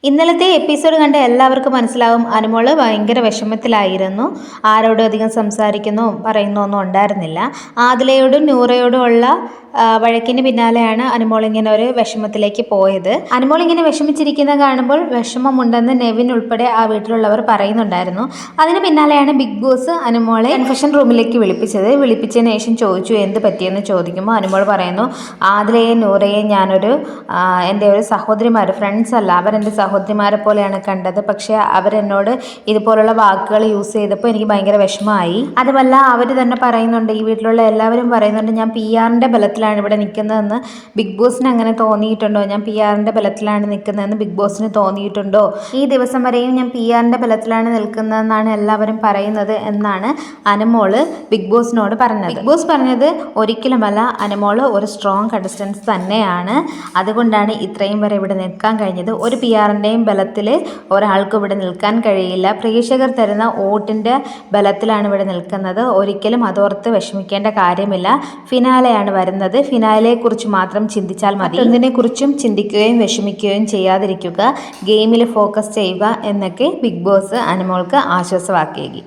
ഇന്നലത്തെ എപ്പിസോഡ് കണ്ട എല്ലാവർക്കും മനസ്സിലാവും അനുമോള് ഭയങ്കര വിഷമത്തിലായിരുന്നു. ആരോടും അധികം സംസാരിക്കുന്നോ പറയുന്നോ ഒന്നും ഉണ്ടായിരുന്നില്ല. ആദിലയോടും നൂറയോടും ഉള്ള വഴക്കിന് പിന്നാലെയാണ് അനുമോൾ ഇങ്ങനെ ഒരു വിഷമത്തിലേക്ക് പോയത്. അനുമോൾ ഇങ്ങനെ വിഷമിച്ചിരിക്കുന്നത് കാണുമ്പോൾ വിഷമമുണ്ടെന്ന് നെവിൻ ഉൾപ്പെടെ ആ വീട്ടിലുള്ളവർ പറയുന്നുണ്ടായിരുന്നു. അതിന് പിന്നാലെയാണ് ബിഗ് ബോസ് അനുമോളെ കൺഫെഷൻ റൂമിലേക്ക് വിളിപ്പിച്ചത്. വിളിപ്പിച്ചതിന് ശേഷം ചോദിച്ചു എന്ത് പറ്റിയെന്ന് ചോദിക്കുമ്പോൾ അനുമോൾ പറയുന്നു, ആദിലയെയും നൂറയെയും ഞാനൊരു എൻ്റെ ഒരു സഹോദരിമാർ, ഫ്രണ്ട്സ് അല്ല, അവരെൻ്റെ സഹോദരിമാരെ പോലെയാണ് കണ്ടത്. പക്ഷേ അവരെന്നോട് ഇതുപോലുള്ള വാക്കുകൾ യൂസ് ചെയ്തപ്പോൾ എനിക്ക് ഭയങ്കര വിഷമമായി. അതുമല്ല അവർ തന്നെ പറയുന്നുണ്ട്, ഈ വീട്ടിലുള്ള എല്ലാവരും പറയുന്നുണ്ട് ഞാൻ PR-ൻ്റെ ബലത്തിലാണ് ഇവിടെ നിൽക്കുന്നതെന്ന്. ബിഗ് ബോസിന് അങ്ങനെ തോന്നിയിട്ടുണ്ടോ? ഞാൻ PR-ൻ്റെ ബലത്തിലാണ് നിൽക്കുന്നതെന്ന് ബിഗ് ബോസിന് തോന്നിയിട്ടുണ്ടോ? ഈ ദിവസം വരെയും ഞാൻ PR-ൻ്റെ ബലത്തിലാണ് നിൽക്കുന്നതെന്നാണ് എല്ലാവരും പറയുന്നത് എന്നാണ് അനുമോള് ബിഗ് ബോസിനോട് പറഞ്ഞത്. ബിഗ് ബോസ് പറഞ്ഞത് ഒരിക്കലുമല്ല, അനുമോള് ഒരു സ്ട്രോങ് കണ്ടസ്റ്റൻസ് തന്നെയാണ്. അതുകൊണ്ടാണ് ഇത്രയും വരെ ഇവിടെ നിൽക്കാൻ കഴിഞ്ഞത്. ഒരു PR-ൻ്റെയും ബലത്തിൽ ഒരാൾക്കും ഇവിടെ നിൽക്കാൻ കഴിയില്ല. പ്രേക്ഷകർ തരുന്ന വോട്ടിൻ്റെ ബലത്തിലാണ് ഇവിടെ നിൽക്കുന്നത്. ഒരിക്കലും അതോർത്ത് വിഷമിക്കേണ്ട കാര്യമില്ല. ഫിനാലെയാണ് വരുന്നത്. ഫിനാലെയെക്കുറിച്ച് മാത്രം ചിന്തിച്ചാൽ മതി. എന്തിനെക്കുറിച്ചും ചിന്തിക്കുകയും വിഷമിക്കുകയും ചെയ്യാതിരിക്കുക, ഗെയിമിൽ ഫോക്കസ് ചെയ്യുക എന്നൊക്കെ ബിഗ് ബോസ് അനുമോൾക്ക് ആശ്വാസവാക്കേകി.